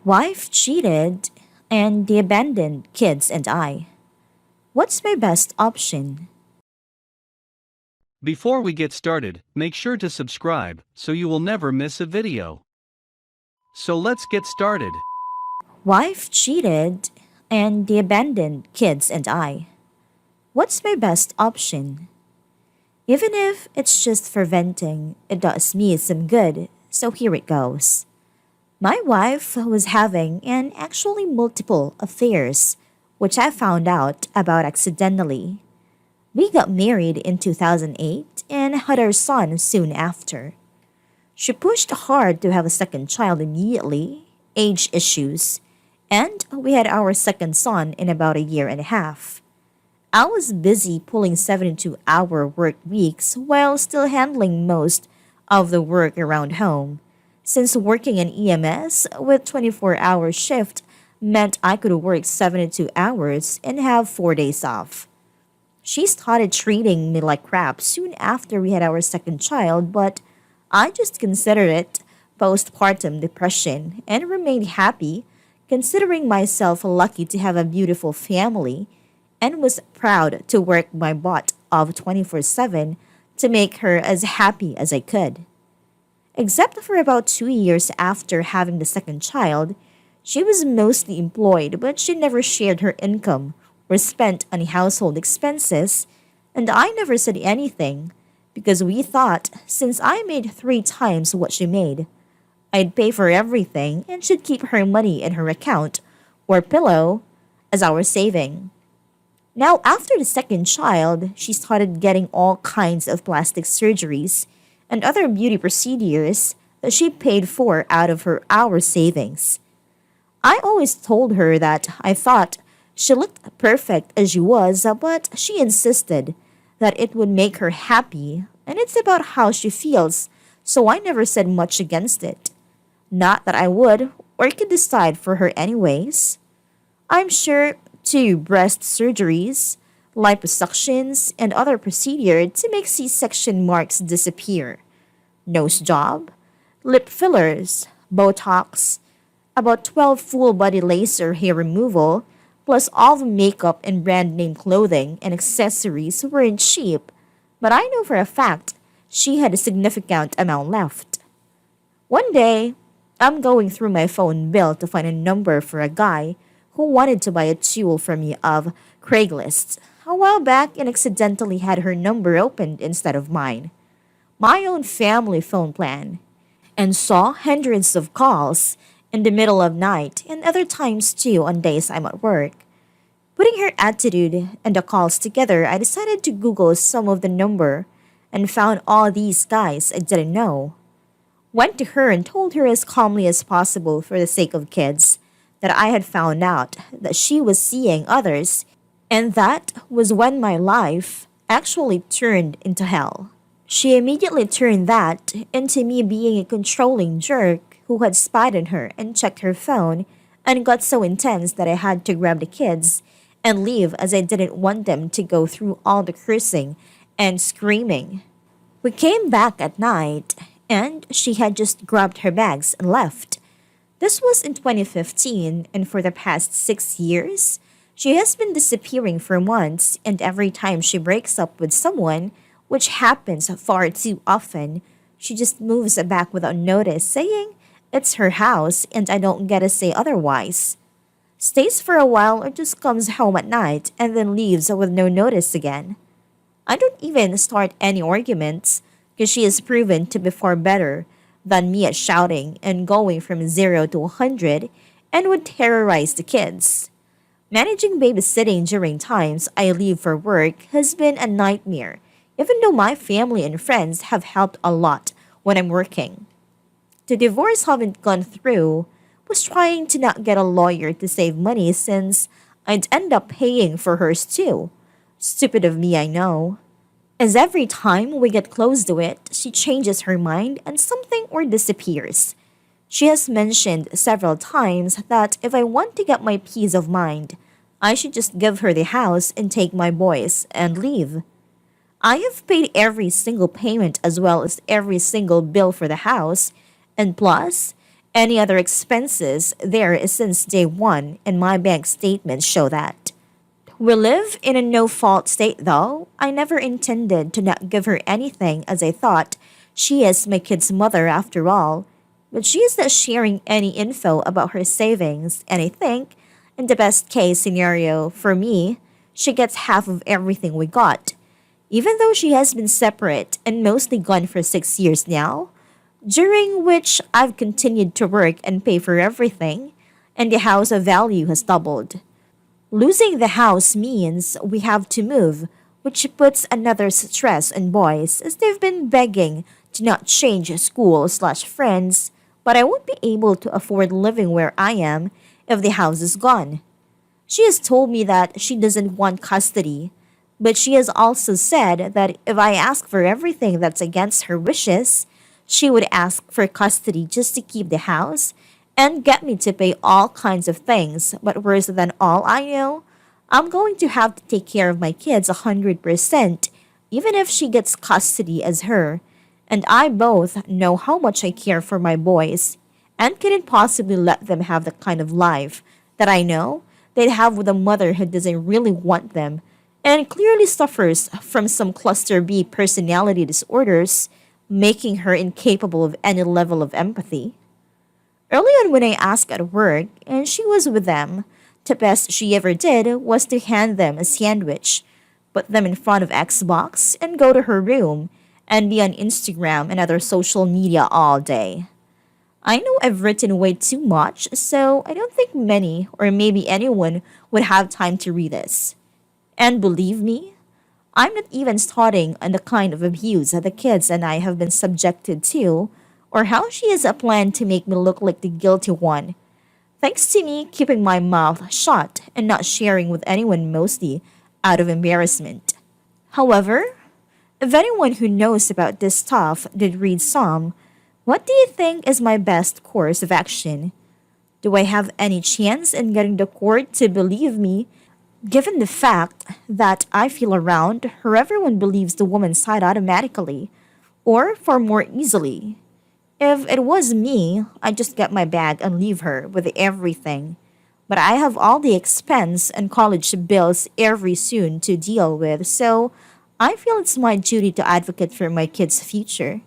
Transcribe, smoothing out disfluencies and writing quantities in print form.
Wife cheated, and the abandoned kids and I. What's my best option? Before we get started, make sure to subscribe so you will never miss a video. So let's get started. Wife cheated, and the abandoned kids and I. What's my best option? Even if it's just for venting, it does me some good, so here it goes. My wife was having and actually multiple affairs, which I found out about accidentally. We got married in 2008 and had our son soon after. She pushed hard to have a second child immediately, age issues, and we had our second son in about a year and a half. I was busy pulling 72-hour work weeks while still handling most of the work around home, since working in EMS with 24-hour shift meant I could work 72 hours and have 4 days off. She started treating me like crap soon after we had our second child, but I just considered it postpartum depression and remained happy, considering myself lucky to have a beautiful family, and was proud to work my butt off 24/7 to make her as happy as I could. Except for about 2 years after having the second child, she was mostly employed but she never shared her income or spent on household expenses, and I never said anything because we thought since I made 3 times what she made, I'd pay for everything and should keep her money in her account or pillow as our saving. Now, after the second child, she started getting all kinds of plastic surgeries and other beauty procedures that she paid for out of her our savings. I always told her that I thought she looked perfect as she was, but she insisted that it would make her happy and it's about how she feels, so I never said much against it. Not that I would or could decide for her anyways. I'm sure two breast surgeries, liposuctions, and other procedures to make C-section marks disappear, nose job, lip fillers, Botox, about 12 full body laser hair removal, plus all the makeup and brand name clothing and accessories weren't cheap, but I know for a fact she had a significant amount left. One day, I'm going through my phone bill to find a number for a guy who wanted to buy a tool from me of Craigslist a while back and accidentally had her number opened instead of mine, my own family phone plan, and saw hundreds of calls in the middle of night and other times too on days I'm at work. Putting her attitude and the calls together, I decided to Google some of the number and found all these guys I didn't know. Went to her and told her as calmly as possible for the sake of kids that I had found out that she was seeing others, and that was when my life actually turned into hell. She immediately turned that into me being a controlling jerk who had spied on her and checked her phone, and got so intense that I had to grab the kids and leave as I didn't want them to go through all the cursing and screaming. We came back at night, and she had just grabbed her bags and left. This was in 2015, and for the past 6 years, she has been disappearing for months, and every time she breaks up with someone, which happens far too often, she just moves back without notice, saying it's her house and I don't get to say otherwise. Stays for a while or just comes home at night and then leaves with no notice again. I don't even start any arguments because she is proven to be far better than me at shouting and going from 0 to 100 and would terrorize the kids. Managing babysitting during times I leave for work has been a nightmare, even though my family and friends have helped a lot when I'm working. The divorce haven't gone through was trying to not get a lawyer to save money since I'd end up paying for hers too. Stupid of me, I know. As every time we get close to it, she changes her mind and something or disappears. She has mentioned several times that if I want to get my peace of mind, I should just give her the house and take my boys and leave. I have paid every single payment as well as every single bill for the house, and plus, Any other expenses there is since day one, and my bank statements show that. We live in a no fault state though. I never intended to not give her anything as I thought she is my kid's mother after all. But she is not sharing any info about her savings, and I think, in the best case scenario for me, she gets half of everything we got. Even though she has been separate and mostly gone for 6 years now, during which I've continued to work and pay for everything, and the house of value has doubled. Losing the house means we have to move, which puts another stress on boys as they've been begging to not change school slash friends, but I won't be able to afford living where I am if the house is gone. She has told me that she doesn't want custody, but she has also said that if I ask for everything that's against her wishes, she would ask for custody just to keep the house and get me to pay all kinds of things. But worse than all I know, I'm going to have to take care of my kids 100%, even if she gets custody as her. And I both know how much I care for my boys and couldn't possibly let them have the kind of life that I know they'd have with a mother who doesn't really want them and clearly suffers from some cluster B personality disorders, making her incapable of any level of empathy. Early on, when I asked at work and she was with them, the best she ever did was to hand them a sandwich, put them in front of Xbox, and go to her room and be on Instagram and other social media all day. I know I've written way too much, so I don't think many or maybe anyone would have time to read this. And believe me, I'm not even starting on the kind of abuse that the kids and I have been subjected to, or how she has a plan to make me look like the guilty one, thanks to me keeping my mouth shut and not sharing with anyone mostly out of embarrassment. However, if anyone who knows about this stuff did read some, what do you think is my best course of action? Do I have any chance in getting the court to believe me, given the fact that I feel around her everyone believes the woman's side automatically, or far more easily? If it was me, I'd just get my bag and leave her with everything. But I have all the expense and college bills every soon to deal with, so I feel it's my duty to advocate for my kids' future.